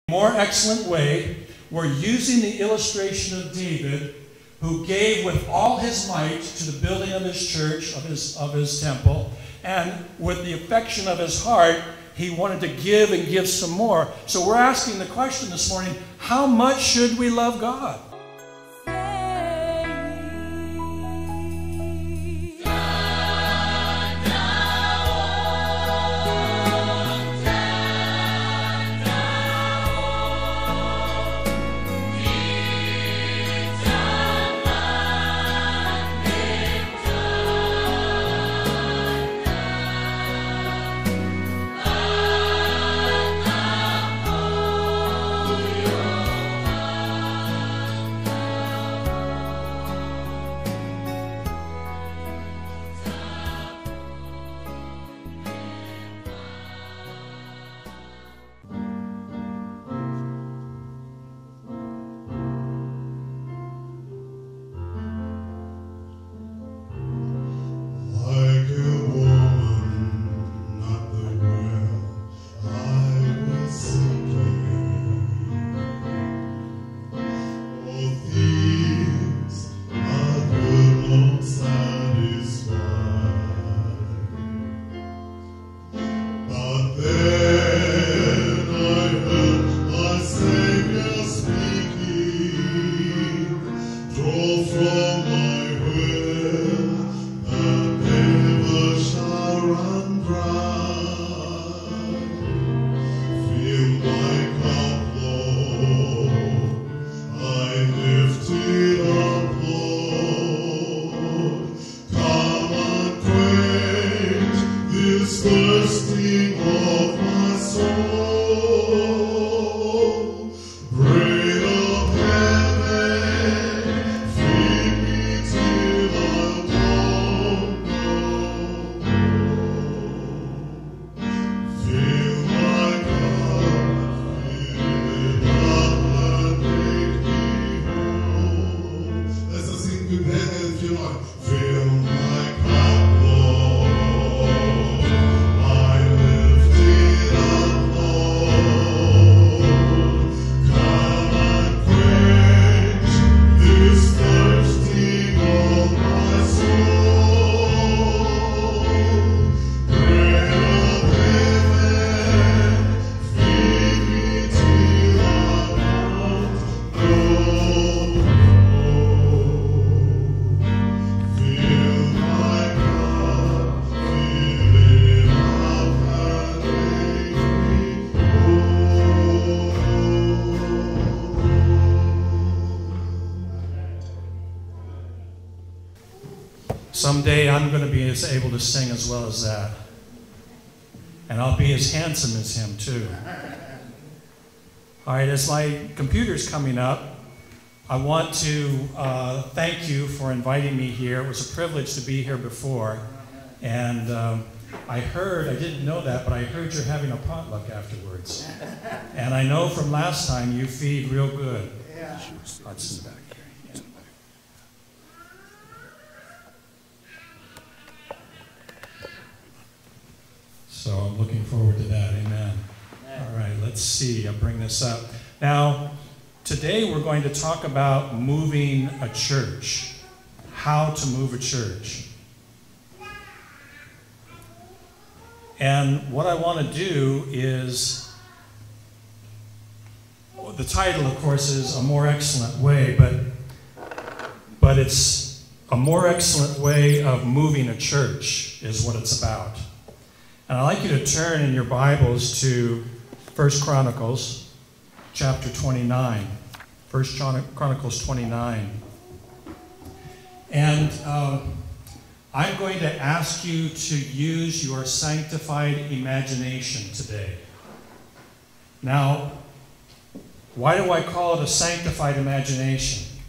more excellent way. We're using the illustration of David, who gave with all his might to the building of his church, of his temple, and with the affection of his heart, he wanted to give and give some more. So we're asking the question this morning, how much should we love God? Someday I'm going to be able to sing as well as that. And I'll be as handsome as him too. All right, as my computer's coming up, I want to thank you for inviting me here. It was a privilege to be here before. And I didn't know that, but I heard you're having a potluck afterwards. And I know from last time you feed real good. Yeah. Hudson's back here. So I'm looking forward to that. Amen. All right, let's see. I'll bring this up. Now, today we're going to talk about moving a church. How to move a church. And what I want to do is, the title, of course, is A More Excellent Way, but it's a more excellent way of moving a church is what it's about. And I'd like you to turn in your Bibles to 1 Chronicles chapter 29. 1 Chronicles 29. And I'm going to ask you to use your sanctified imagination today. Now, why do I call it a sanctified imagination?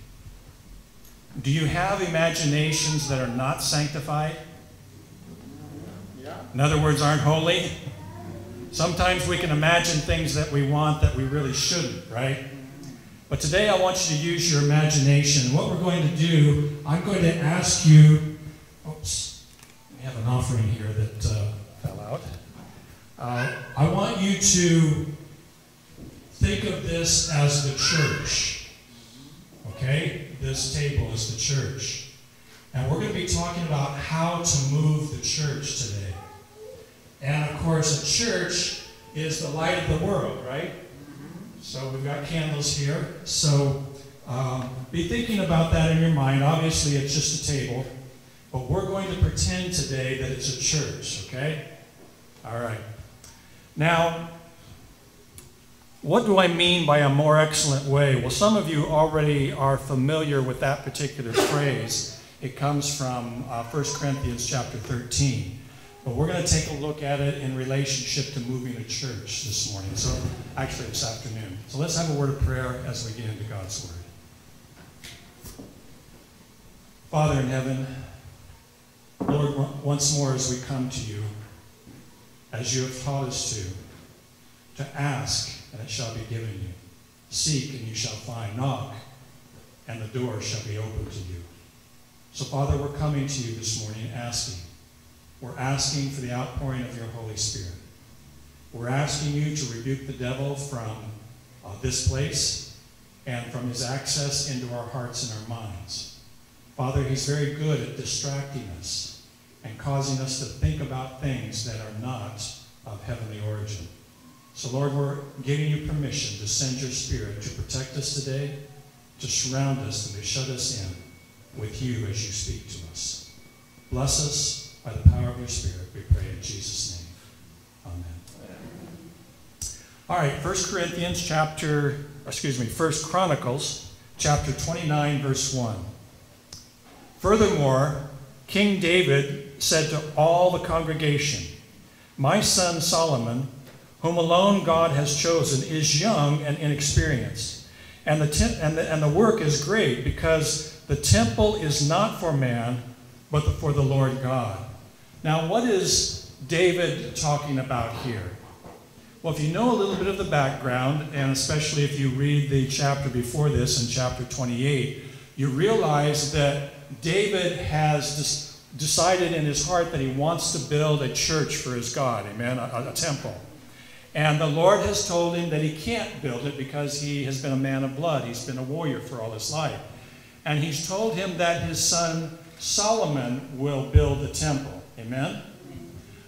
Do you have imaginations that are not sanctified? In other words, aren't holy? Sometimes we can imagine things that we want that we really shouldn't, right? But today I want you to use your imagination. What we're going to do, I'm going to ask you, oops, we have an offering here that fell out. I want you to think of this as the church. Okay? This table is the church. And we're going to be talking about how to move the church today. And of course, a church is the light of the world, right? So we've got candles here. So be thinking about that in your mind. Obviously, it's just a table. But we're going to pretend today that it's a church, okay? All right. Now, what do I mean by a more excellent way? Well, some of you already are familiar with that particular phrase. It comes from 1 Corinthians chapter 13. But we're going to take a look at it in relationship to moving a church this morning. So, actually this afternoon. So let's have a word of prayer as we get into God's word. Father in heaven, Lord, once more as we come to you, as you have taught us to ask, and it shall be given you. Seek, and you shall find. Knock, and the door shall be opened to you. So, Father, we're coming to you this morning asking. We're asking for the outpouring of your Holy Spirit. We're asking you to rebuke the devil from this place and from his access into our hearts and our minds. Father, he's very good at distracting us and causing us to think about things that are not of heavenly origin. So, Lord, we're giving you permission to send your Spirit to protect us today, to surround us, and to shut us in with you as you speak to us. Bless us by the power of your Spirit, we pray in Jesus' name. Amen. All right, 1 Chronicles chapter 29, verse 1. Furthermore, King David said to all the congregation, "My son Solomon, whom alone God has chosen, is young and inexperienced, and the work is great, because the temple is not for man, but for the Lord God." Now, what is David talking about here? Well, if you know a little bit of the background, and especially if you read the chapter before this, in chapter 28, you realize that David has decided in his heart that he wants to build a church for his God, amen, a temple. And the Lord has told him that he can't build it because he has been a man of blood. He's been a warrior for all his life. And he's told him that his son Solomon will build the temple. Amen?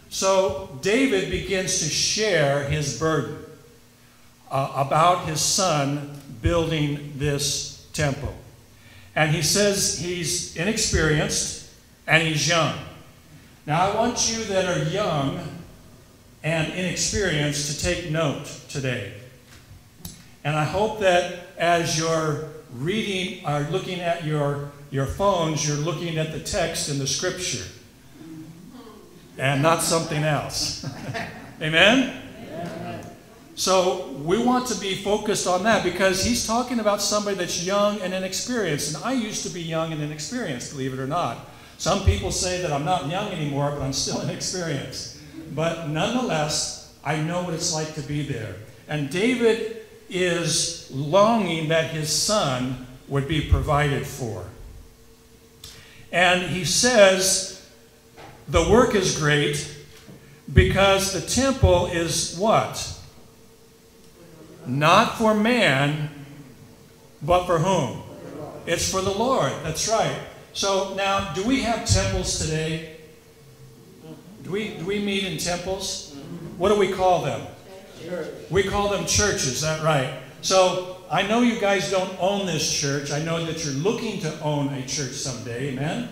So David begins to share his burden about his son building this temple. And he says he's inexperienced and he's young. Now I want you that are young and inexperienced to take note today. And I hope that as you're reading or looking at your phones, you're looking at the text in the scripture and not something else. Amen? Amen? So we want to be focused on that because he's talking about somebody that's young and inexperienced. And I used to be young and inexperienced, believe it or not. Some people say that I'm not young anymore, but I'm still inexperienced. But nonetheless, I know what it's like to be there. And David is longing that his son would be provided for. And he says, the work is great because the temple is what? Not for man, but for whom? It's for the Lord. That's right. So now, do we have temples today? Do we meet in temples? What do we call them? Church. We call them churches. Is that right? So I know you guys don't own this church. I know that you're looking to own a church someday. Amen?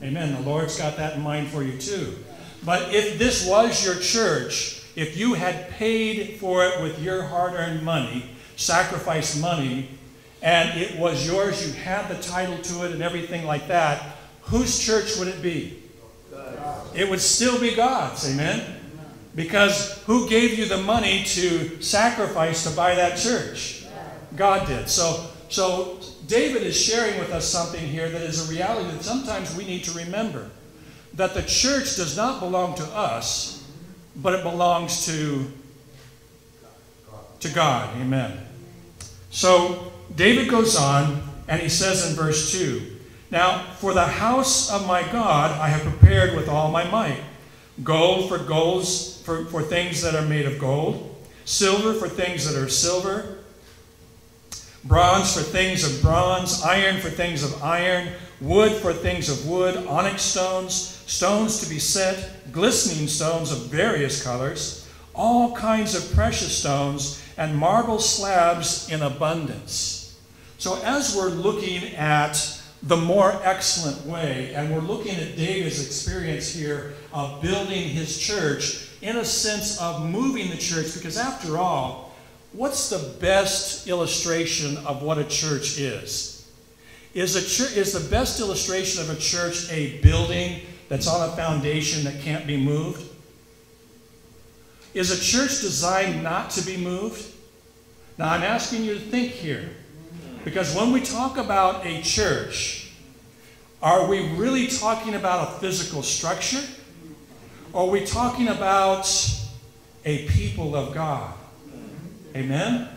Amen. The Lord's got that in mind for you too. But if this was your church, if you had paid for it with your hard-earned money, sacrificed money, and it was yours, you had the title to it and everything like that, whose church would it be? God. It would still be God's. Amen? Because who gave you the money to sacrifice to buy that church? God did. So David is sharing with us something here that is a reality that sometimes we need to remember. That the church does not belong to us, but it belongs to God. Amen. So David goes on and he says in verse 2, "Now for the house of my God I have prepared with all my might, gold for things that are made of gold, silver for things that are silver, bronze for things of bronze, iron for things of iron, wood for things of wood, onyx stones, stones to be set, glistening stones of various colors, all kinds of precious stones, and marble slabs in abundance. So as we're looking at the more excellent way, and we're looking at David's experience here of building his church, in a sense of moving the church, because after all, what's the best illustration of what a church is? Is the best illustration of a church a building that's on a foundation that can't be moved? Is a church designed not to be moved? Now I'm asking you to think here. Because when we talk about a church, are we really talking about a physical structure? Or are we talking about a people of God? Amen?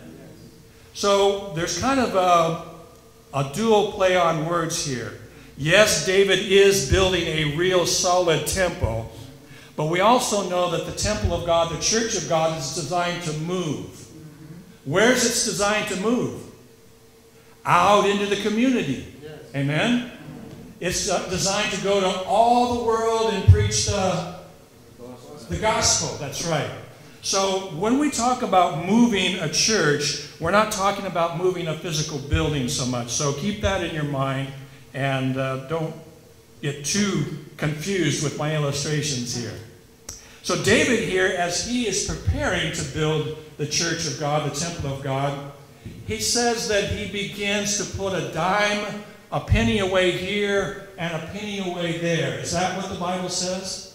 So there's kind of a dual play on words here. Yes, David is building a real solid temple, but we also know that the temple of God, the church of God, is designed to move. Where's it designed to move? Out into the community. Yes. Amen? It's designed to go to all the world and preach the gospel. That's right. So when we talk about moving a church, we're not talking about moving a physical building so much. So keep that in your mind and don't get too confused with my illustrations here. So David here, as he is preparing to build the church of God, the temple of God, he says that he begins to put a dime, a penny away here, and a penny away there. Is that what the Bible says?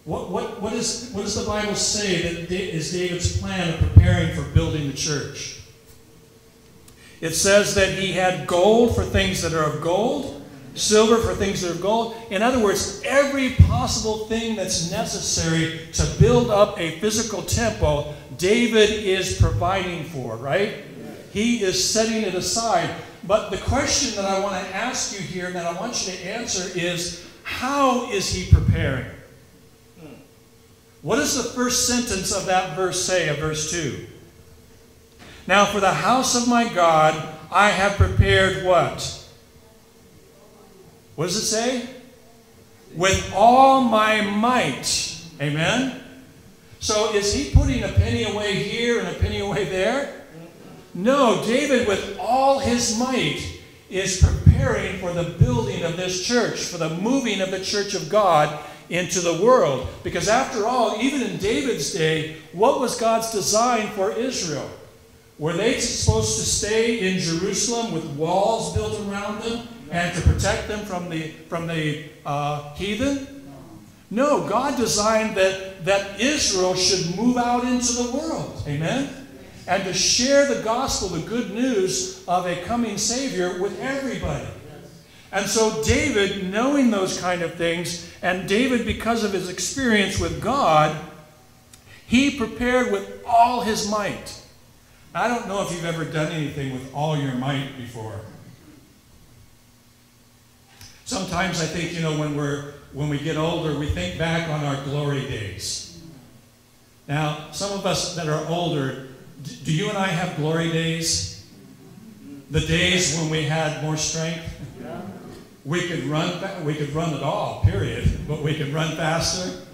What does the Bible say that is David's plan of preparing for building the church? It says that he had gold for things that are of gold, silver for things that are of gold. In other words, every possible thing that's necessary to build up a physical temple, David is providing for, right? He is setting it aside. But the question that I want to ask you here, and that I want you to answer is, how is he preparing? What does the first sentence of that verse say, of verse 2? Now for the house of my God, I have prepared what? What does it say? With all my might. Amen? So is he putting a penny away here and a penny away there? No, David with all his might is preparing for the building of this church, for the moving of the church of God into the world. Because after all, even in David's day, what was God's design for Israel? Were they supposed to stay in Jerusalem with walls built around them and to protect them from the heathen? No, God designed that Israel should move out into the world. Amen? And to share the gospel, the good news of a coming Savior with everybody. And so David, knowing those kind of things, and David, because of his experience with God, he prepared with all his might. I don't know if you've ever done anything with all your might before. Sometimes I think, when we get older, we think back on our glory days. Now, some of us that are older, do you and I have glory days? The days when we had more strength? We could run it all, period. But we could run faster,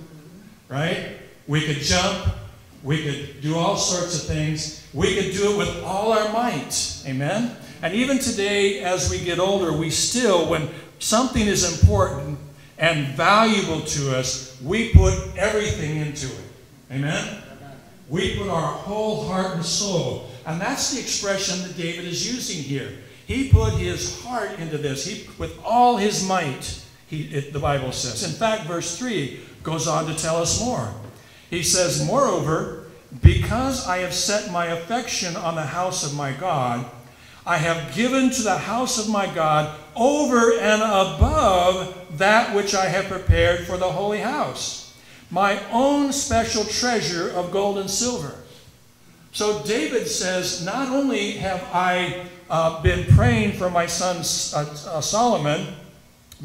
right? We could jump. We could do all sorts of things. We could do it with all our might. Amen? And even today, as we get older, we still, when something is important and valuable to us, we put everything into it. Amen? We put our whole heart and soul. And that's the expression that David is using here. He put his heart into this. With all his might, the Bible says. In fact, verse 3 goes on to tell us more. He says, moreover, because I have set my affection on the house of my God, I have given to the house of my God over and above that which I have prepared for the holy house, my own special treasure of gold and silver. So David says, not only have I been praying for my son Solomon,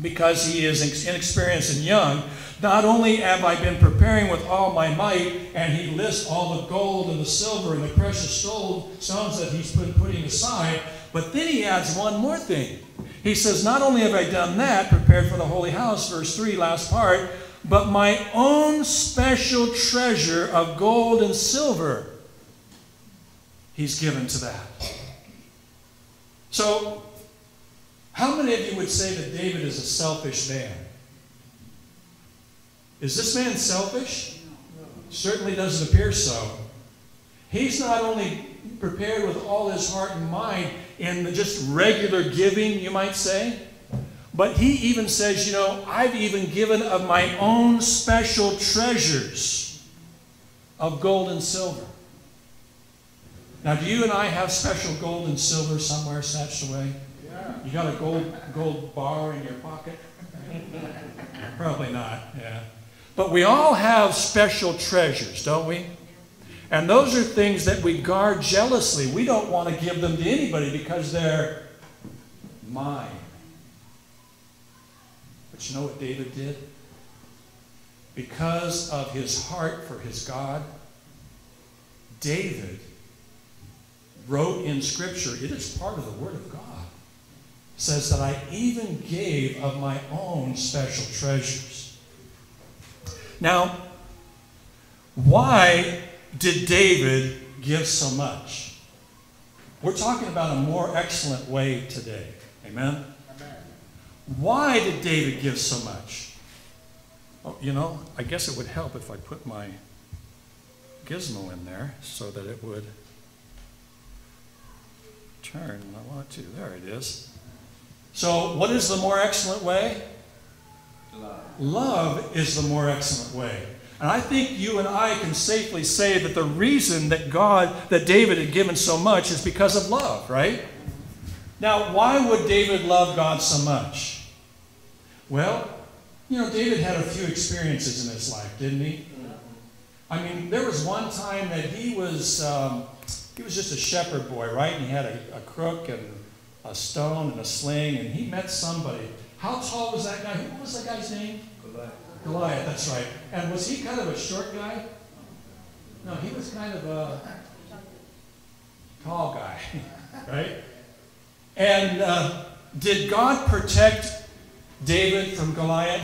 because he is inexperienced and young, not only have I been preparing with all my might, and he lists all the gold and the silver and the precious stones that he's been putting aside, but then he adds one more thing. He says, not only have I done that, prepared for the holy house, verse 3, last part, but my own special treasure of gold and silver he's given to that. So, how many of you would say that David is a selfish man? Is this man selfish? Certainly doesn't appear so. He's not only prepared with all his heart and mind in just regular giving, you might say, but he even says, you know, I've even given of my own special treasures of gold and silver. Now, do you and I have special gold and silver somewhere stashed away? Yeah. You got a gold bar in your pocket? Probably not, yeah. But we all have special treasures, don't we? And those are things that we guard jealously. We don't want to give them to anybody because they're mine. But you know what David did? Because of his heart for his God, David wrote in Scripture, it is part of the Word of God, says that I even gave of my own special treasures. Now, why did David give so much? We're talking about a more excellent way today. Amen? Amen. Why did David give so much? Well, you know, I guess it would help if I put my gizmo in there so that it would turn when I want to. There it is. So, what is the more excellent way? Love. Love is the more excellent way. And I think you and I can safely say that the reason that David had given so much is because of love, right? Now, why would David love God so much? Well, you know, David had a few experiences in his life, didn't he? I mean, there was one time that he was just a shepherd boy, right? And he had a crook and a stone and a sling, and he met somebody. How tall was that guy? What was that guy's name? Goliath, that's right. And was he kind of a short guy? No, he was kind of a tall guy, right? And did God protect David from Goliath?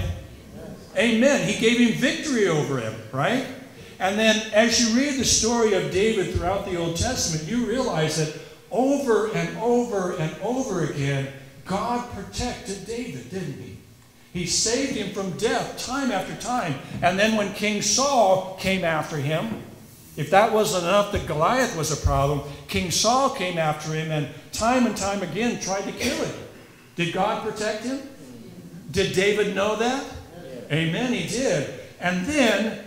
Amen. He gave him victory over him, right? And then as you read the story of David throughout the Old Testament, you realize that over and over and over again, God protected David, didn't he? He saved him from death time after time. And then when King Saul came after him, if that wasn't enough that Goliath was a problem, King Saul came after him and time again tried to kill him. Did God protect him? Did David know that? Amen, he did. And then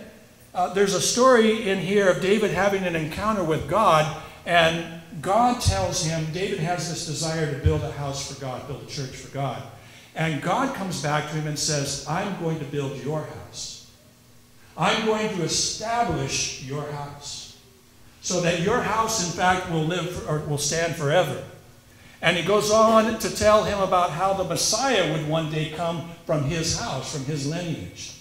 there's a story in here of David having an encounter with God, and God tells him, David has this desire to build a house for God, build a church for God. And God comes back to him and says, I'm going to build your house. I'm going to establish your house so that your house, in fact, will stand forever. And he goes on to tell him about how the Messiah would one day come from his house, from his lineage.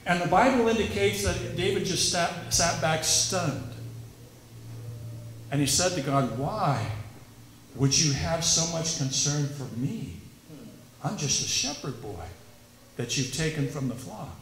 And the Bible indicates that David just sat back stunned. And he said to God, why would you have so much concern for me? I'm just a shepherd boy that you've taken from the flock.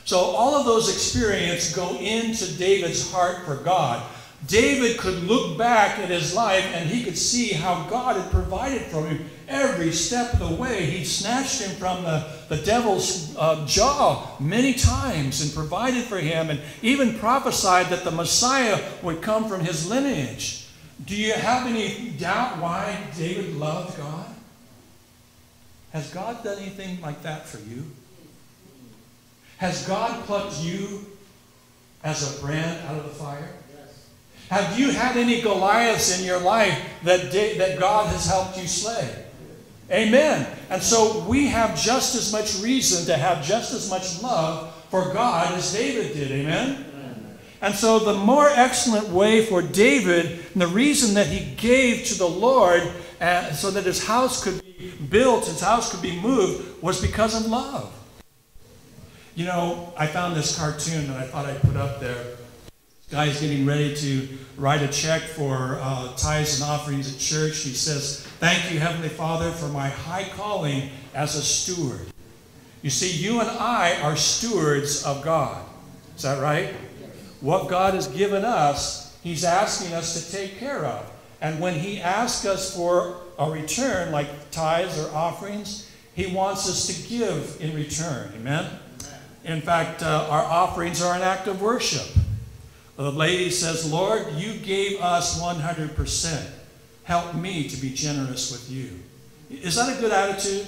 So all of those experiences go into David's heart for God. David could look back at his life and he could see how God had provided for him every step of the way. He snatched him from the devil's jaw many times and provided for him, and even prophesied that the Messiah would come from his lineage. Do you have any doubt why David loved God? Has God done anything like that for you? Has God plucked you as a brand out of the fire? Yes. Have you had any Goliaths in your life that God has helped you slay? Amen. And so we have just as much reason to have just as much love for God as David did. Amen? And so the more excellent way for David, and the reason that he gave to the Lord so that his house could be be built, his house could be moved, was because of love. You know, I found this cartoon that I thought I'd put up there. This guy's getting ready to write a check for tithes and offerings at church. He says, "Thank you, Heavenly Father, for my high calling as a steward." You see, you and I are stewards of God. Is that right? What God has given us, he's asking us to take care of. And when he asks us for a return, like tithes or offerings, he wants us to give in return. Amen? In fact, our offerings are an act of worship. The lady says, "Lord, you gave us 100%. Help me to be generous with you." Is that a good attitude?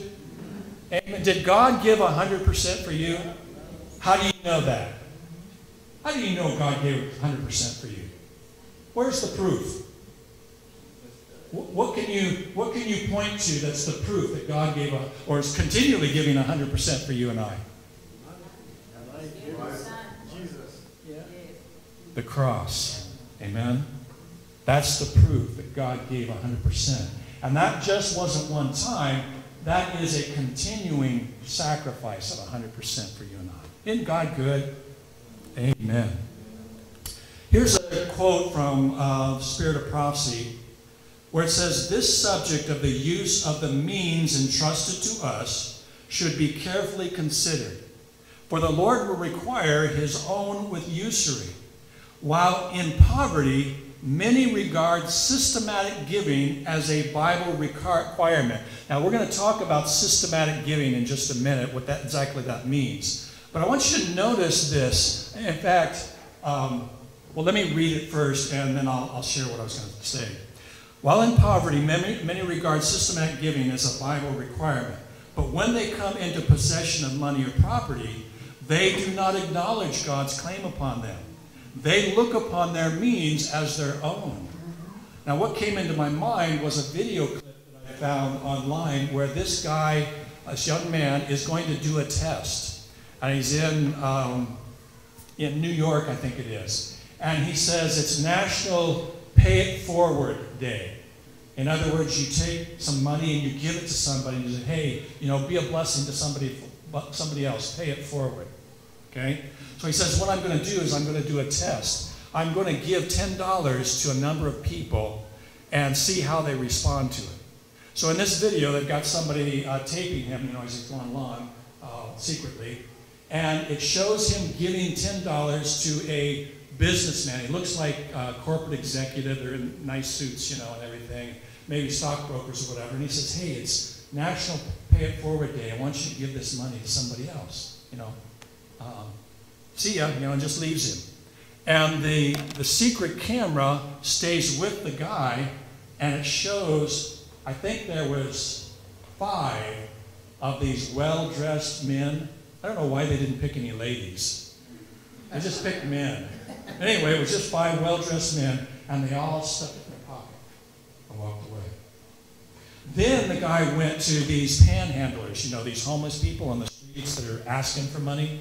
Amen. Did God give 100% for you? How do you know that? How do you know God gave 100% for you? Where's the proof? What can you point to that's the proof that God gave or is continually giving 100% for you and I? The cross. Amen? That's the proof that God gave 100%. And that just wasn't one time. That is a continuing sacrifice of 100% for you and I. Isn't God good? Amen. Here's a quote from Spirit of Prophecy where it says, "This subject of the use of the means entrusted to us should be carefully considered. For the Lord will require his own with usury. While in poverty, many regard systematic giving as a Bible requirement." Now, we're going to talk about systematic giving in just a minute, what that exactly that means. But I want you to notice this. In fact, well, let me read it first, and then I'll share what I was going to say. While in poverty, many regard systematic giving as a Bible requirement. But when they come into possession of money or property, they do not acknowledge God's claim upon them. They look upon their means as their own. Now, what came into my mind was a video clip that I found online where this guy, this young man, is going to do a test. And he's in New York, I think it is. And he says it's National Pay It Forward Day. In other words, you take some money and you give it to somebody and you say, "Hey, you know, be a blessing to somebody else. Pay it forward." Okay? So he says, what I'm going to do is I'm going to do a test. I'm going to give $10 to a number of people and see how they respond to it. So in this video, they've got somebody taping him, you know, as he's going along secretly. And it shows him giving $10 to a businessman. He looks like a corporate executive. They're in nice suits, you know, and everything. Maybe stockbrokers or whatever. And he says, "Hey, it's National Pay It Forward Day. I want you to give this money to somebody else, you know. See ya," you know, and just leaves him. And the secret camera stays with the guy, and it shows, I think there was 5 of these well-dressed men. I don't know why they didn't pick any ladies. They just picked men. Anyway, it was just 5 well-dressed men, and they all stuck it in their pocket and walked away. Then the guy went to these panhandlers, you know, these homeless people on the streets that are asking for money.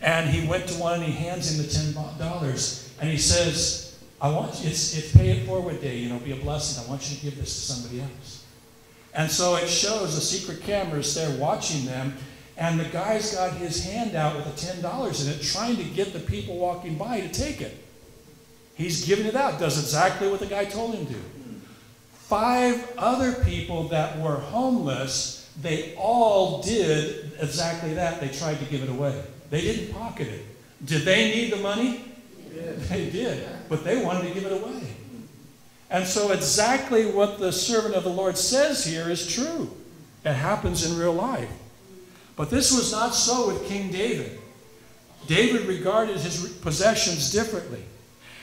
And he went to one and he hands him the $10. And he says, it's Pay It Forward Day, you know, be a blessing. I want you to give this to somebody else. And so it shows the secret cameras there watching them. And the guy's got his hand out with the $10 in it, trying to get the people walking by to take it. He's giving it out, does exactly what the guy told him to. 5 other people that were homeless, they all did exactly that. They tried to give it away. They didn't pocket it. Did they need the money? Yes. They did, but they wanted to give it away. And so exactly what the servant of the Lord says here is true. It happens in real life. But this was not so with King David. David regarded his possessions differently.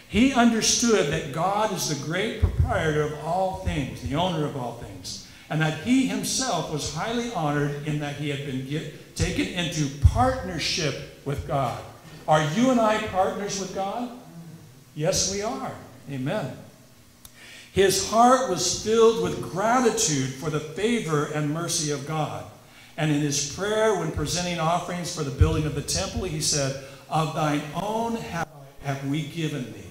He understood that God is the great proprietor of all things, the owner of all things, and that he himself was highly honored in that he had been taken into partnership with God. Are you and I partners with God? Yes, we are. Amen. His heart was filled with gratitude for the favor and mercy of God. And in his prayer, when presenting offerings for the building of the temple, he said, "Of thine own have we given thee."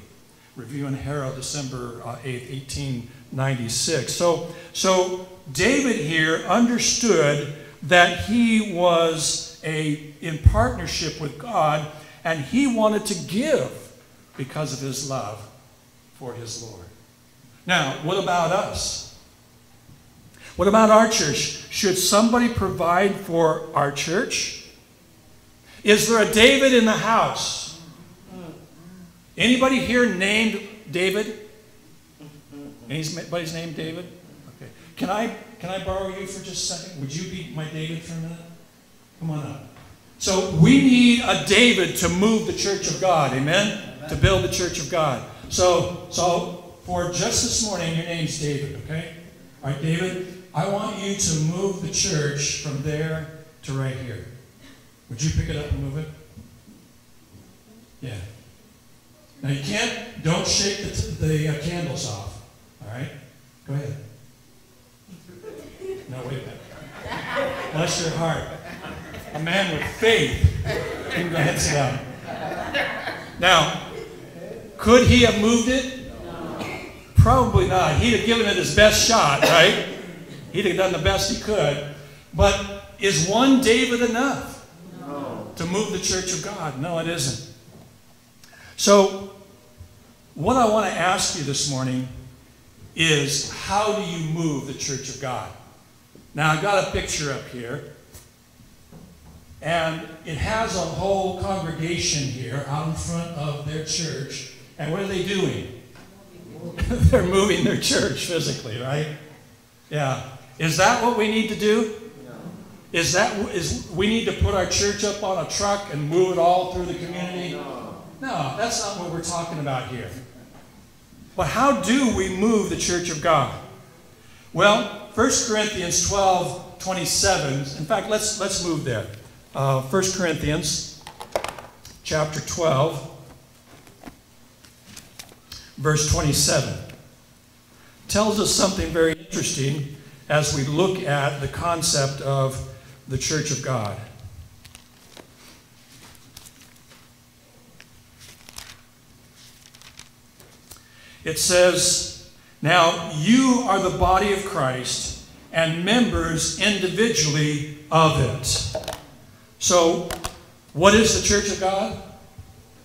Review and Herald, December 8th, 1896. So David here understood that he was in partnership with God, and he wanted to give because of his love for his Lord. Now, what about us? What about our church? Should somebody provide for our church? Is there a David in the house? Anybody here named David? Anybody's named David? Okay. Can I borrow you for just a second? Would you be my David for a minute? Come on up. So we need a David to move the church of God. Amen? To build the church of God. So for just this morning, your name's David, okay? All right, David, I want you to move the church from there to right here. Would you pick it up and move it? Yeah. Now you don't shake the candles off. All right? Go ahead. No, wait a minute. Bless your heart. A man with faith. You can go ahead and sit down. Now, could he have moved it? No. Probably not. He'd have given it his best shot, right? He'd have done the best he could. But is one David enough to move the church of God? No, it isn't. So, what I want to ask you this morning is, how do you move the church of God? Now, I've got a picture up here, and it has a whole congregation here out in front of their church, and what are they doing? They're moving their church physically, right? Yeah. Is that what we need to do? Is we need to put our church up on a truck and move it all through the community? No, that's not what we're talking about here. But how do we move the church of God? Well, 1 Corinthians 12:27. In fact, let's move there. 1 Corinthians chapter 12, verse 27. Tells us something very interesting as we look at the concept of the church of God. It says, "Now you are the body of Christ and members individually of it." So, what is the church of God?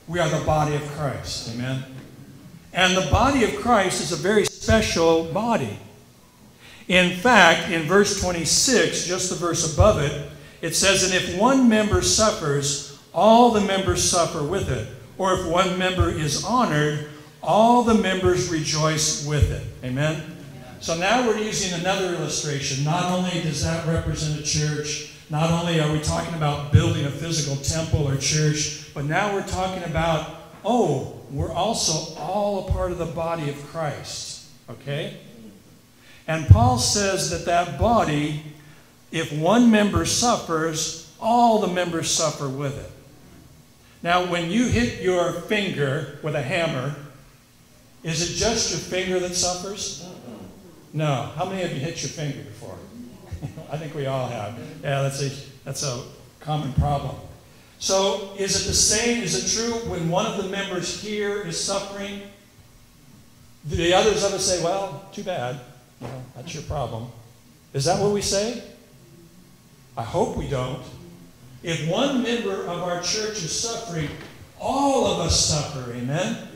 We are the body of Christ. Amen? And the body of Christ is a very special body. In fact, in verse 26, just the verse above it, it says, "And if one member suffers, all the members suffer with it. Or if one member is honored, all the members rejoice with it." Amen? So now we're using another illustration. Not only does that represent a church, not only are we talking about building a physical temple or church, but now we're talking about, we're also all a part of the body of Christ. Okay? And Paul says that body, if one member suffers, all the members suffer with it. Now, when you hit your finger with a hammer, is it just your finger that suffers? No. How many of you hit your finger before? I think we all have. Yeah, that's a common problem. So, is it the same? Is it true when one of the members here is suffering? The others of us say, "Well, too bad. That's your problem." Is that what we say? I hope we don't. If one member of our church is suffering, all of us suffer. Amen?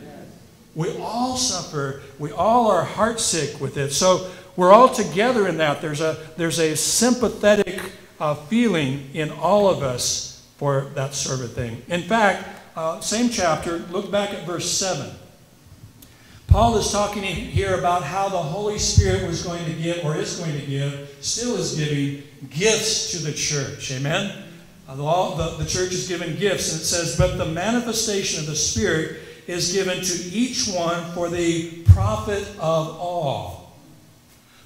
We all suffer. We all are heartsick with it. So we're all together in that. There's a sympathetic feeling in all of us for that sort of thing. In fact, same chapter, look back at verse 7. Paul is talking here about how the Holy Spirit was going to give, or is going to give, still is giving gifts to the church. Amen? The church is given gifts, and it says, "But the manifestation of the Spirit is given to each one for the profit of all."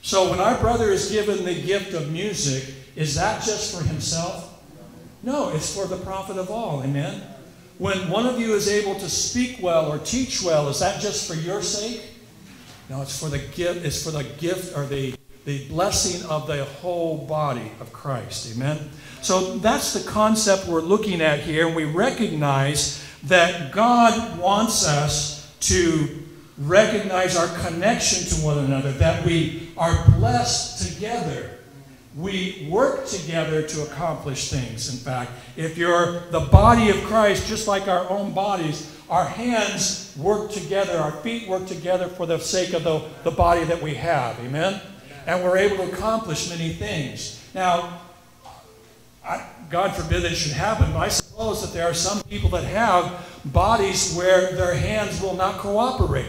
So when our brother is given the gift of music, is that just for himself? No, it's for the profit of all. Amen? When one of you is able to speak well or teach well, is that just for your sake? No, it's for the gift. It's for the gift or the blessing of the whole body of Christ. Amen? So that's the concept we're looking at here. And we recognize that God wants us to recognize our connection to one another, that we are blessed together. We work together to accomplish things, in fact. If you're the body of Christ, just like our own bodies, our hands work together, our feet work together for the sake of the body that we have. Amen? And we're able to accomplish many things. Now, God forbid that it should happen, but I suppose that there are some people that have bodies where their hands will not cooperate.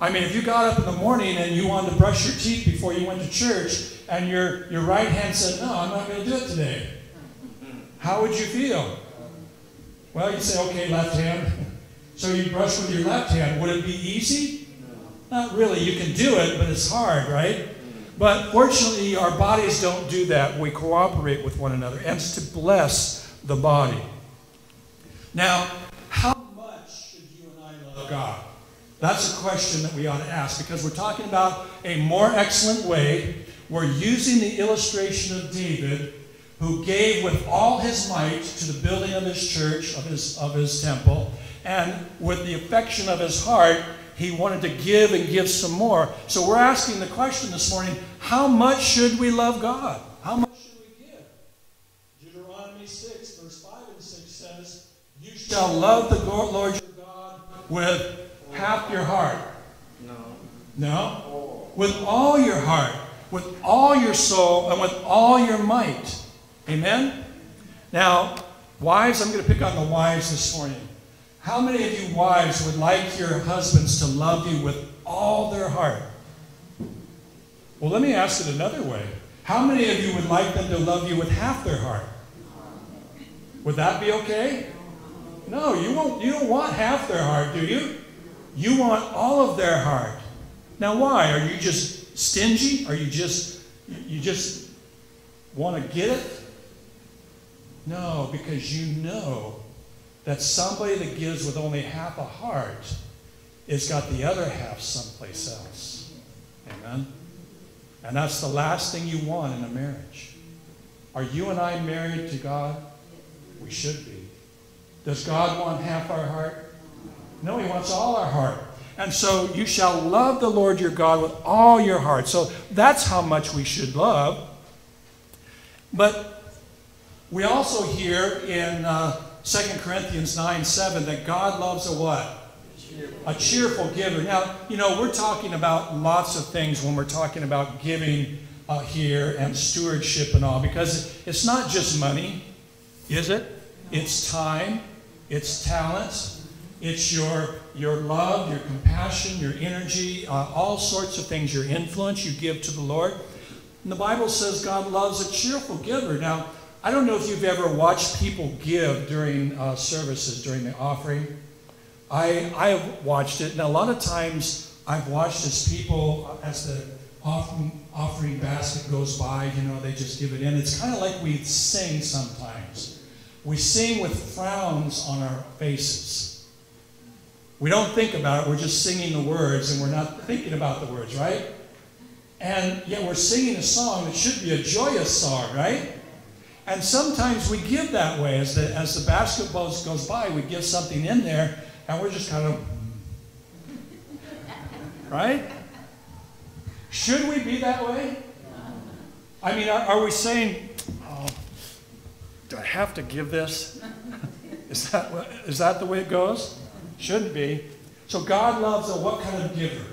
I mean, if you got up in the morning and you wanted to brush your teeth before you went to church, and your right hand said, no, I'm not going to do it today, how would you feel? Well, you'd say, okay, left hand. So you brush with your left hand. Would it be easy? Not really. You can do it, but it's hard, right? But fortunately, our bodies don't do that. We cooperate with one another, and it's to bless the body. Now, how much should you and I love God? That's a question that we ought to ask, because we're talking about a more excellent way. We're using the illustration of David, who gave with all his might to the building of his church, of his temple, and with the affection of his heart, he wanted to give and give some more. So we're asking the question this morning, how much should we love God? How much should we give? Deuteronomy 6, verse 5 and 6 says, you shall love the Lord your God with half your heart. No? With all your heart, with all your soul, and with all your might. Amen? Now, wives, I'm going to pick on the wives this morning. How many of you wives would like your husbands to love you with all their heart? Well, let me ask it another way. How many of you would like them to love you with half their heart? Would that be okay? No, you don't want half their heart, do you? You want all of their heart. Now, why? Are you just stingy? Are you just want to get it? No, because you know that somebody that gives with only half a heart has got the other half someplace else. Amen? And that's the last thing you want in a marriage. Are you and I married to God? We should be. Does God want half our heart? No, he wants all our heart. And so you shall love the Lord your God with all your heart. So that's how much we should love. But we also hear in 2 Corinthians 9:7 that God loves a what? A cheerful giver. Now, you know, we're talking about lots of things when we're talking about giving here and stewardship and all, because it's not just money, is it? It's time, it's talent, it's your love, your compassion, your energy, all sorts of things, your influence you give to the Lord. And the Bible says God loves a cheerful giver. Now, I don't know if you've ever watched people give during services, during the offering. I have watched it, and a lot of times I've watched as people, as the offering basket goes by, you know, they just give it in. It's kind of like we sing sometimes. We sing with frowns on our faces. We don't think about it, we're just singing the words, and we're not thinking about the words, right? And yet we're singing a song that should be a joyous song, right? And sometimes we give that way. As the basket goes by, we give something in there, and we're just kind of, right? Should we be that way? I mean, are we saying, oh, do I have to give this? Is that the way it goes? Shouldn't be. So God loves a what kind of giver?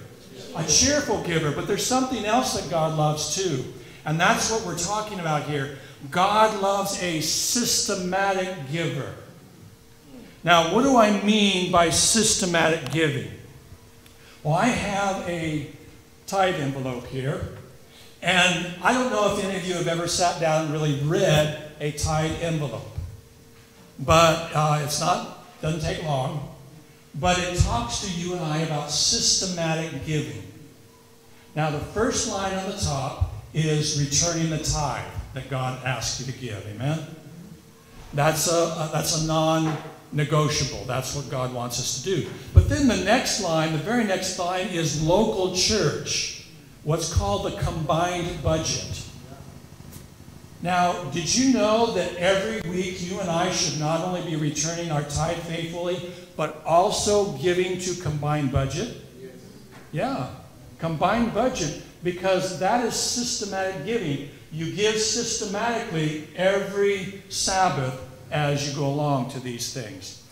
A cheerful giver. But there's something else that God loves too. And that's what we're talking about here. God loves a systematic giver. Now, what do I mean by systematic giving? Well, I have a tithe envelope here. And I don't know if any of you have ever sat down and really read a tithe envelope. But doesn't take long. But it talks to you and I about systematic giving. Now, the first line on the top is returning the tithe that God asks you to give. Amen? That's a non-negotiable. That's what God wants us to do. But then the next line, the very next line, is local church. What's called the combined budget. Now, did you know that every week you and I should not only be returning our tithe faithfully, but also giving to combined budget? Yes. Yeah, combined budget, because that is systematic giving. You give systematically every Sabbath as you go along to these things.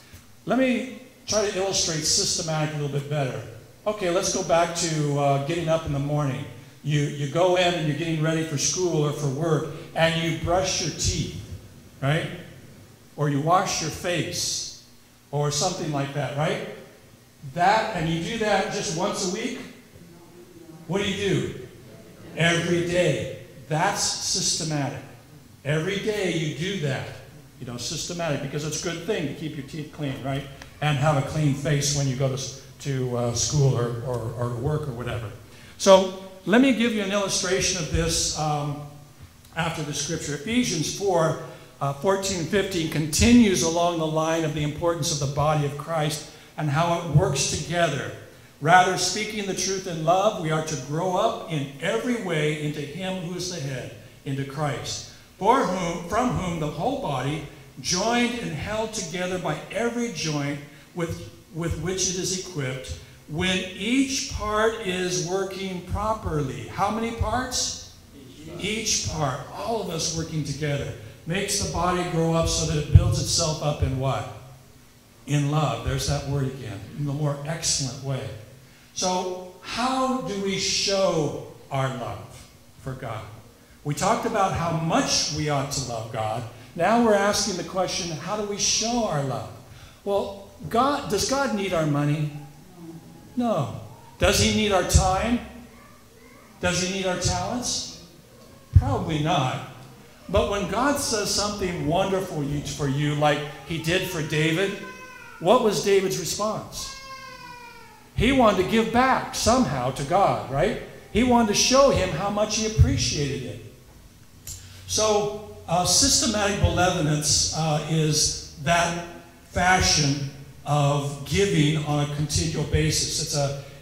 Let me try to illustrate systematic a little bit better. Okay, let's go back to getting up in the morning. You go in and you're getting ready for school or for work, and you brush your teeth, right? Or you wash your face, or something like that, right? That, and you do that just once a week? What do? Every day. That's systematic. Every day you do that. You know, systematic, because it's a good thing to keep your teeth clean, right? And have a clean face when you go to school or work or whatever. So let me give you an illustration of this after the scripture. Ephesians 4, 14 and 15 continues along the line of the importance of the body of Christ and how it works together. Rather, speaking the truth in love, we are to grow up in every way into Him who is the head, into Christ, from whom the whole body, joined and held together by every joint with which it is equipped, when each part is working properly. How many parts? Each part. All of us working together. Makes the body grow up so that it builds itself up in what? In love. There's that word again. In the more excellent way. So, how do we show our love for God? We talked about how much we ought to love God. Now we're asking the question, how do we show our love? Well, does God need our money? No. Does He need our time? Does He need our talents? Probably not. But when God says something wonderful for you, like He did for David, what was David's response? He wanted to give back somehow to God, right? He wanted to show Him how much he appreciated it. So systematic benevolence is that fashion of giving on a continual basis.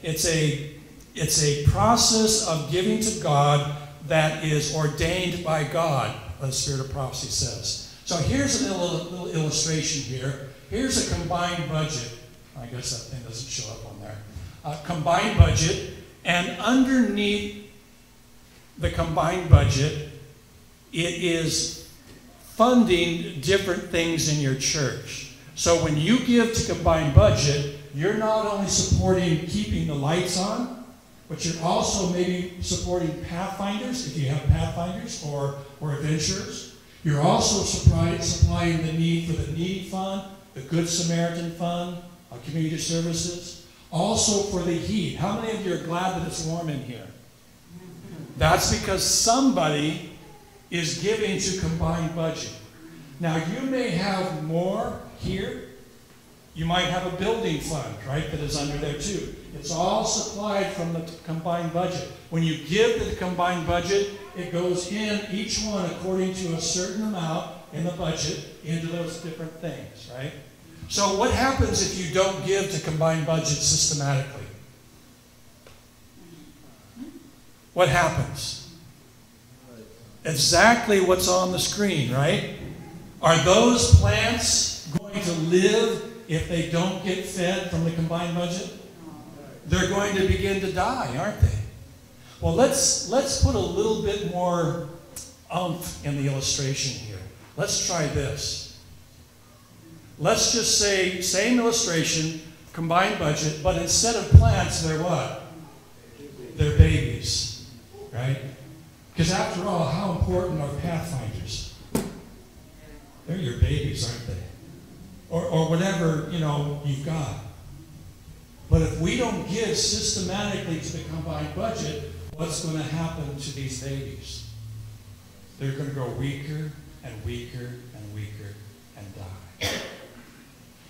It's a process of giving to God that is ordained by God, the Spirit of Prophecy says. So here's a little illustration here. Here's a combined budget. I guess that thing doesn't show up on there. Combined budget, and underneath the combined budget, it is funding different things in your church. So when you give to combined budget, you're not only supporting keeping the lights on, but you're also maybe supporting Pathfinders, if you have Pathfinders or adventurers. You're also supplying the need for the needy fund, the Good Samaritan fund, community services. Also for the heat. How many of you are glad that it's warm in here? That's because somebody is giving to combined budget. Now you may have more here. You might have a building fund, right, that is under there too. It's all supplied from the combined budget. When you give to the combined budget, it goes in each one according to a certain amount in the budget into those different things, right? So what happens if you don't give to combined budget systematically? What happens? Exactly what's on the screen, right? Are those plants going to live if they don't get fed from the combined budget? They're going to begin to die, aren't they? Well, let's put a little bit more oomph in the illustration here. Let's try this. Let's just say, same illustration, combined budget, but instead of plants, they're what? They're babies, right? Because after all, how important are Pathfinders? They're your babies, aren't they? Or whatever, you've got. But if we don't give systematically to the combined budget, what's going to happen to these babies? They're going to grow weaker and weaker and weaker and die.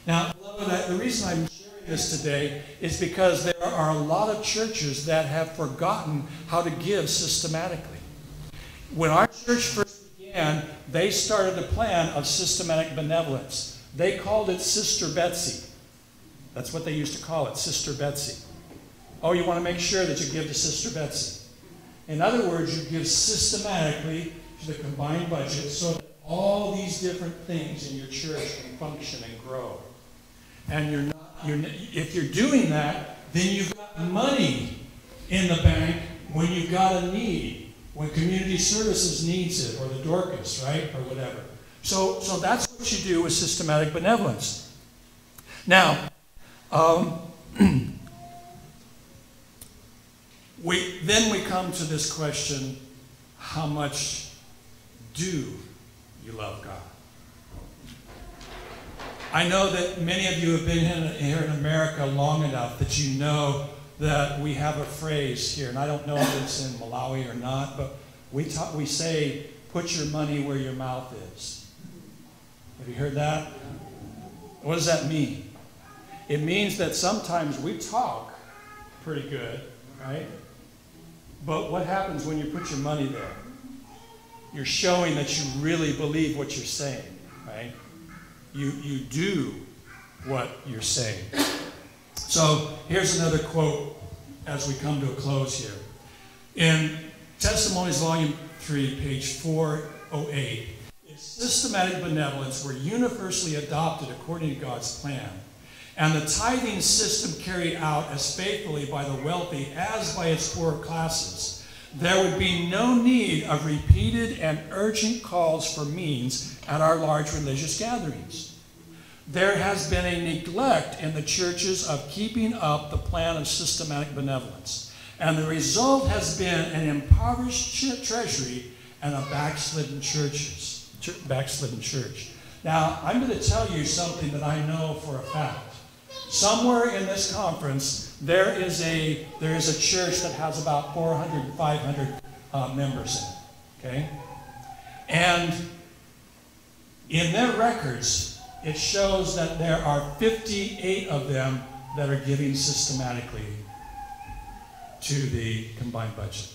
Now, the reason I'm sharing this today is because there are a lot of churches that have forgotten how to give systematically. When our church first began, they started a plan of systematic benevolence. They called it Sister Betsy. That's what they used to call it, Sister Betsy. Oh, you want to make sure that you give to Sister Betsy. In other words, you give systematically to the combined budget so that all these different things in your church can function and grow. And if you're doing that, then you've got money in the bank when you've got a need, when community services needs it, or the Dorcas, right, or whatever. So that's what you do with systematic benevolence. Now, then we come to this question, how much do you love God? I know that many of you have been here in America long enough that you know that we have a phrase here, and I don't know if it's in Malawi or not, but we say, put your money where your mouth is. Have you heard that? What does that mean? It means that sometimes we talk pretty good, right? But what happens when you put your money there? You're showing that you really believe what you're saying, right? You do what you're saying. So here's another quote as we come to a close here. In Testimonies, Volume 3, page 408, systematic benevolence were universally adopted according to God's plan, and the tithing system carried out as faithfully by the wealthy as by its poorer classes, there would be no need of repeated and urgent calls for means at our large religious gatherings. There has been a neglect in the churches of keeping up the plan of systematic benevolence, and the result has been an impoverished treasury and a backslidden church. Now, I'm going to tell you something that I know for a fact. Somewhere in this conference, there is a church that has about 400, 500 members in it, okay? And in their records, it shows that there are 58 of them that are giving systematically to the combined budget.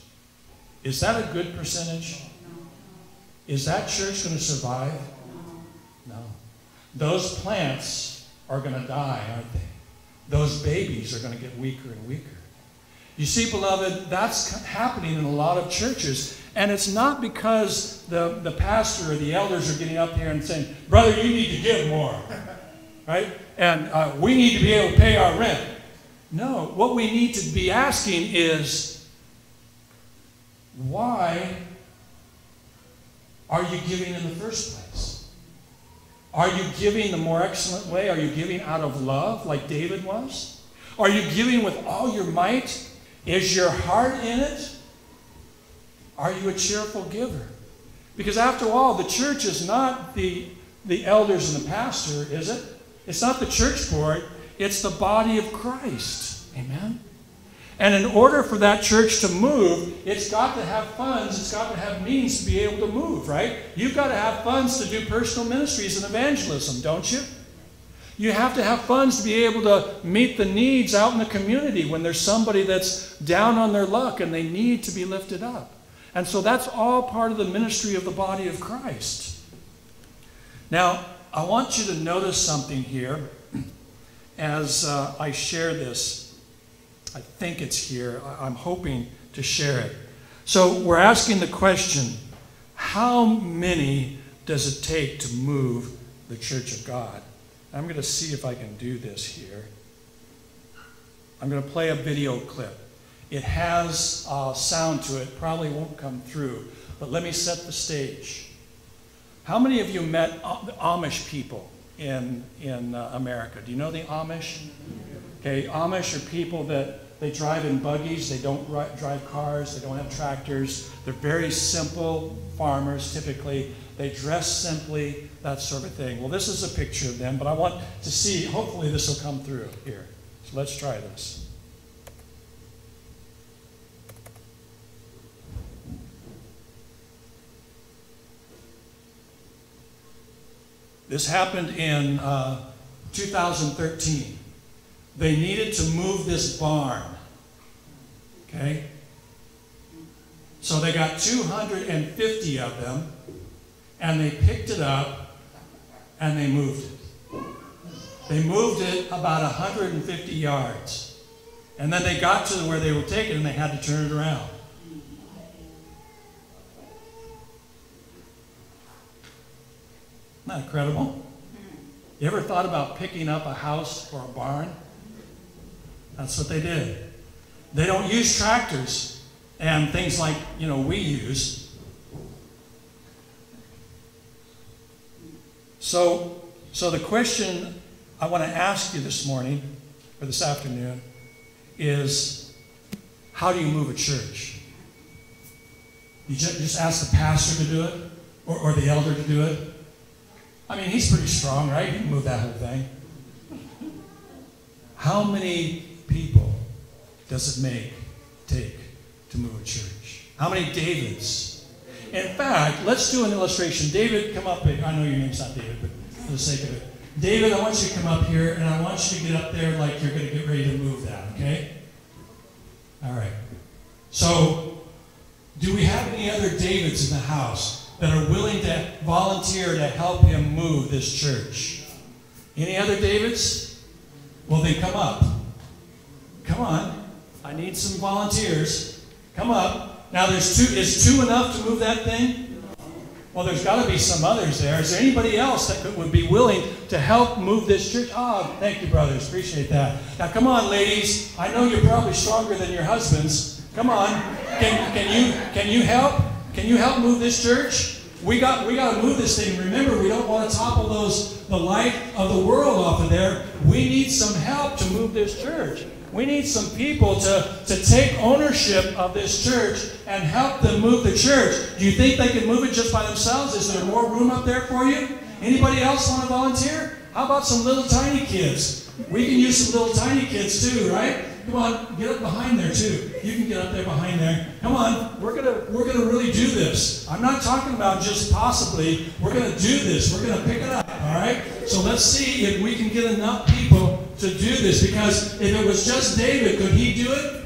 Is that a good percentage? Is that church going to survive? No. Those plants are going to die, aren't they? Those babies are going to get weaker and weaker. You see, beloved, that's happening in a lot of churches. And it's not because the pastor or the elders are getting up here and saying, brother, you need to give more, right? And we need to be able to pay our rent. No, what we need to be asking is, why are you giving in the first place? Are you giving the more excellent way? Are you giving out of love like David was? Are you giving with all your might? Is your heart in it? Are you a cheerful giver? Because after all, the church is not the elders and the pastor, is it? It's not the church board. It's the body of Christ. Amen? And in order for that church to move, it's got to have funds, it's got to have means to be able to move, right? You've got to have funds to do personal ministries and evangelism, don't you? You have to have funds to be able to meet the needs out in the community when there's somebody that's down on their luck and they need to be lifted up. And so that's all part of the ministry of the body of Christ. Now, I want you to notice something here as I share this. I think it's here. I'm hoping to share it. So we're asking the question, how many does it take to move the church of God? I'm going to see if I can do this here. I'm going to play a video clip. It has sound to it, probably won't come through, but let me set the stage. How many of you met the Amish people in America? Do you know the Amish? Okay, Amish are people that they drive in buggies, they don't drive cars, they don't have tractors. They're very simple farmers typically. They dress simply, that sort of thing. Well, this is a picture of them, but I want to see, hopefully this will come through here. So let's try this. This happened in 2013. They needed to move this barn, okay? So they got 250 of them, and they picked it up, and they moved it. They moved it about 150 yards. And then they got to where they were taking, and they had to turn it around. Isn't that incredible? You ever thought about picking up a house or a barn? That's what they did. They don't use tractors and things like, we use. So the question I want to ask you this morning, or this afternoon, is how do you move a church? You just ask the pastor to do it, or the elder to do it? I mean, he's pretty strong, right? He can move that whole thing. How many people does it take to move a church? How many Davids? In fact, let's do an illustration. David, come up. I know your name's not David, but for the sake of it. David, I want you to come up here, and I want you to get up there like you're going to get ready to move that, okay? All right. So, do we have any other Davids in the house that are willing to volunteer to help him move this church? Any other Davids? Well, then come up. Come on. I need some volunteers. Come up. Now, is two enough to move that thing? Well, there's got to be some others there. Is there anybody else that would be willing to help move this church? Oh, thank you, brothers. Appreciate that. Now, come on, ladies. I know you're probably stronger than your husbands. Come on. Can you help? Can you help move this church? We got to move this thing. Remember, we don't want to topple the light of the world off of there. We need some help to move this church. We need some people to take ownership of this church and help them move the church. Do you think they can move it just by themselves? Is there more room up there for you? Anybody else want to volunteer? How about some little tiny kids? We can use some little tiny kids too, right? Come on, get up behind there too. You can get up there behind there. Come on, we're gonna really do this. I'm not talking about just possibly. We're gonna do this. We're gonna pick it up. All right. So let's see if we can get enough people to do this. Because if it was just David, could he do it?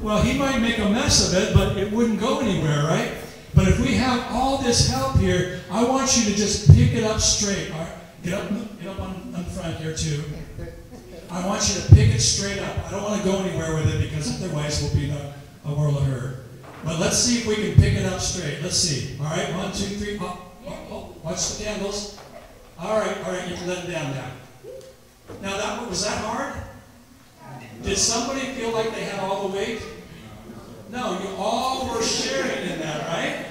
Well, he might make a mess of it, but it wouldn't go anywhere, right? But if we have all this help here, I want you to just pick it up straight. All right? Get up on front here too. I want you to pick it straight up. I don't want to go anywhere with it because otherwise we'll be in a world of hurt. But let's see if we can pick it up straight. Let's see. All right, 1, 2, 3. Oh, watch the candles. All right, you can let it down now. Now, was that hard? Did somebody feel like they had all the weight? No, you all were sharing in that, right?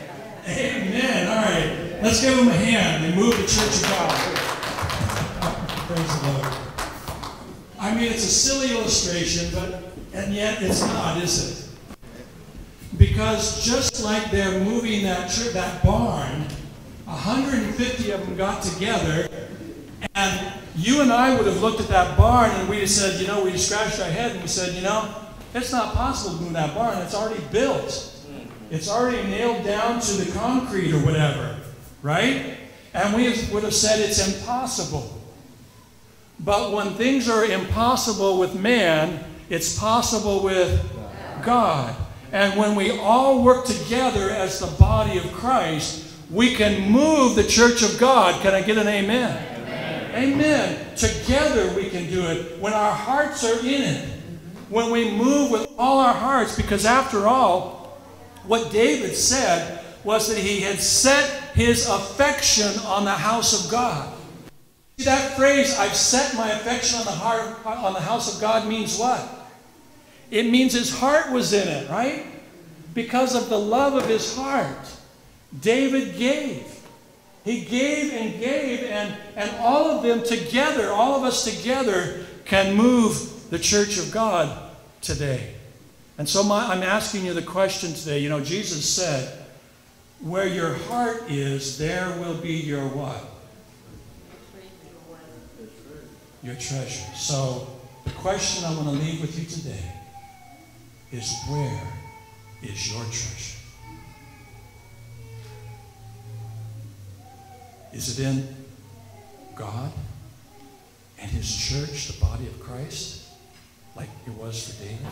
Amen. All right, let's give them a hand and move the church of God. Praise the Lord. I mean, it's a silly illustration, and yet it's not, is it? Because just like they're moving that barn, 150 of them got together, and you and I would have looked at that barn and we'd have said, we just scratched our head and we said, it's not possible to move that barn. It's already built. It's already nailed down to the concrete or whatever, right? And we would have said it's impossible. But when things are impossible with man, it's possible with God. And when we all work together as the body of Christ, we can move the church of God. Can I get an amen? Amen. Together we can do it when our hearts are in it. When we move with all our hearts. Because after all, what David said was that he had set his affection on the house of God. See, that phrase, I've set my affection on the house of God, means what? It means his heart was in it, right? Because of the love of his heart, David gave. He gave and gave, and all of them together, all of us together, can move the church of God today. And so I'm asking you the question today. Jesus said, where your heart is, there will be your what? Your treasure. So the question I want to leave with you today is, where is your treasure? Is it in God and his church, the body of Christ, like it was for David?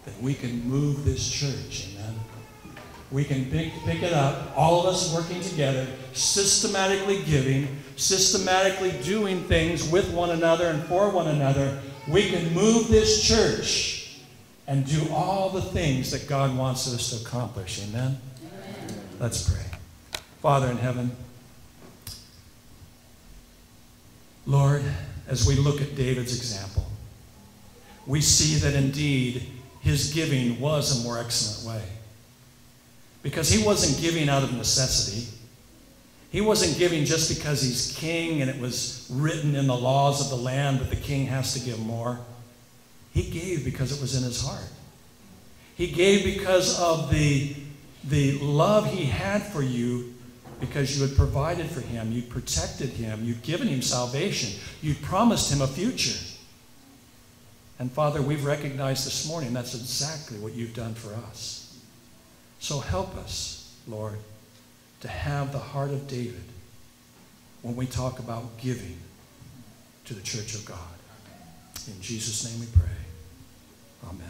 That we can move this church, amen? We can pick it up, all of us working together, systematically giving, systematically doing things with one another and for one another. We can move this church and do all the things that God wants us to accomplish. Amen? Amen. Let's pray. Father in heaven, Lord, as we look at David's example, we see that indeed his giving was a more excellent way. Because he wasn't giving out of necessity. He wasn't giving just because he's king and it was written in the laws of the land that the king has to give more. He gave because it was in his heart. He gave because of the love he had for you, because you had provided for him, you protected him, you'd given him salvation, you'd promised him a future. And Father, we've recognized this morning that's exactly what you've done for us. So help us, Lord, to have the heart of David when we talk about giving to the church of God. In Jesus' name we pray. Amen.